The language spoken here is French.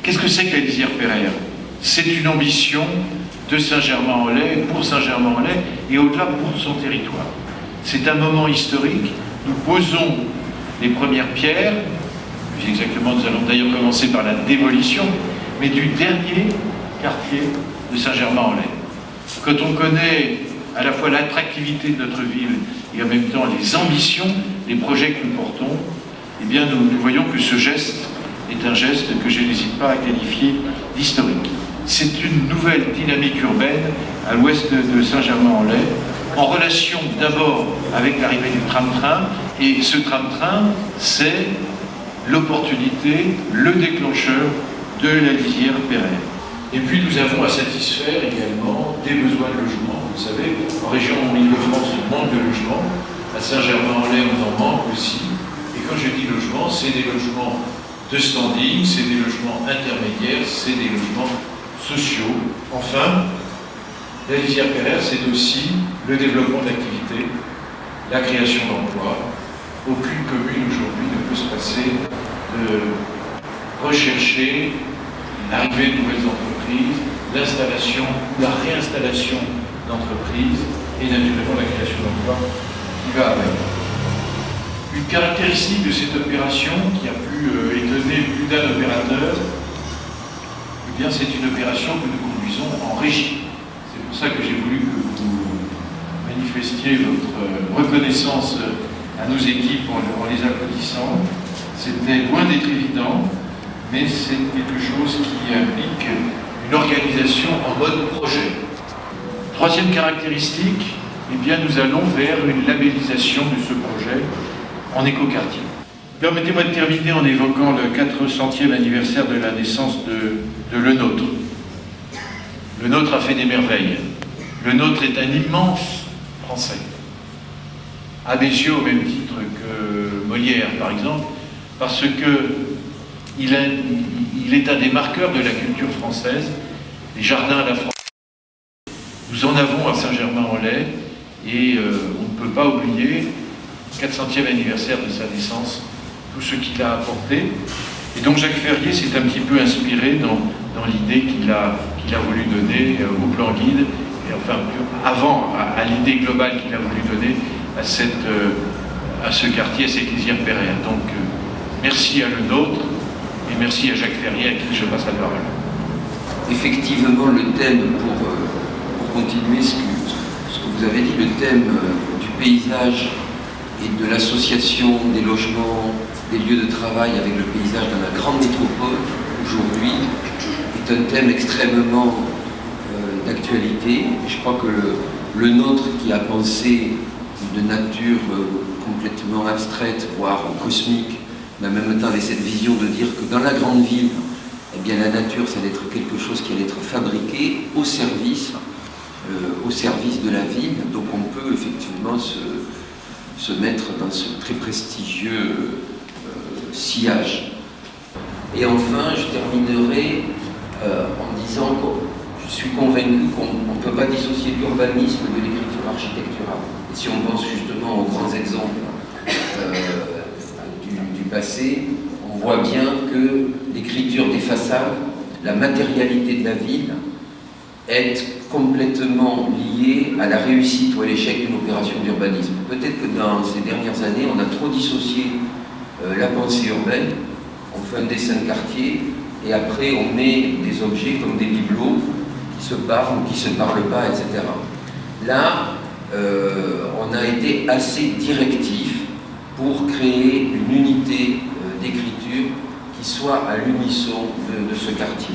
Qu'est-ce que c'est que la lisière Pereire? C'est une ambition de Saint-Germain-en-Laye, pour Saint-Germain-en-Laye, et au-delà pour son territoire. C'est un moment historique. Nous posons les premières pierres. Plus exactement, nous allons d'ailleurs commencer par la démolition, mais du dernier quartier de Saint-Germain-en-Laye. Quand on connaît à la fois l'attractivité de notre ville et en même temps les ambitions, les projets que nous portons, eh bien nous voyons que ce geste est un geste que je n'hésite pas à qualifier d'historique. C'est une nouvelle dynamique urbaine à l'ouest de Saint-Germain-en-Laye, en relation d'abord avec l'arrivée du tram-train, et ce tram-train, c'est l'opportunité, le déclencheur de la lisière Pereire. Et puis nous avons à satisfaire également des besoins de logement. Vous savez, en région Île-de-France, on manque de logement. À Saint-Germain-en-Laye, on en manque aussi. Et quand je dis logement, c'est des logements de standing, c'est des logements intermédiaires, c'est des logements sociaux. Enfin, la lisière Pereire, c'est aussi le développement de l'activité, la création d'emplois. Aucune commune aujourd'hui ne peut se passer de rechercher l'arrivée de nouvelles entreprises, l'installation, la réinstallation d'entreprises et naturellement la création d'emplois qui va avec. Une caractéristique de cette opération qui a pu étonner plus d'un opérateur, eh bien c'est une opération que nous conduisons en régie. C'est pour ça que j'ai voulu que vous manifestiez votre reconnaissance à nos équipes en les applaudissant. C'était loin d'être évident, mais c'est quelque chose qui implique une organisation en mode projet. Troisième caractéristique, eh bien nous allons vers une labellisation de ce projet en écoquartier. Permettez-moi de terminer en évoquant le 400e anniversaire de la naissance de Le Nôtre. Le Nôtre a fait des merveilles. Le Nôtre est un immense Français. À mes yeux, au même titre que Molière, par exemple, parce qu'il est un des marqueurs de la culture française, les jardins à la France. Nous en avons à Saint-Germain-en-Laye et on ne peut pas oublier, 400e anniversaire de sa naissance, tout ce qu'il a apporté. Et donc Jacques Ferrier s'est un petit peu inspiré dans l'idée qu'il a voulu donner au plan guide, et enfin avant, à l'idée globale qu'il a voulu donner à ce quartier, à cette lisière Pereire. Donc merci à Le Nôtre et merci à Jacques Ferrier à qui je passe la parole. Effectivement, le thème, pour continuer ce que vous avez dit, le thème du paysage et de l'association des logements, des lieux de travail avec le paysage dans la grande métropole, aujourd'hui, est un thème extrêmement d'actualité. Je crois que le Nôtre, qui a pensé de nature complètement abstraite, voire cosmique, mais en même temps avec cette vision de dire que dans la grande ville, eh bien, la nature, ça allait être quelque chose qui allait être fabriqué au service de la ville. Donc on peut effectivement se mettre dans ce très prestigieux sillage. Et enfin, je terminerai en disant que je suis convaincu qu'on ne peut pas dissocier l'urbanisme de l'écriture architecturale. Et si on pense justement aux grands exemples du passé, on voit bien que l'écriture des façades, la matérialité de la ville, est complètement liée à la réussite ou à l'échec d'une opération d'urbanisme. Peut-être que dans ces dernières années, on a trop dissocié la pensée urbaine, on fait un dessin de quartier, et après on met des objets comme des bibelots qui se parlent ou qui ne se parlent pas, etc. Là, on a été assez directif pour créer une unité d'écriture qui soit à l'unisson de ce quartier.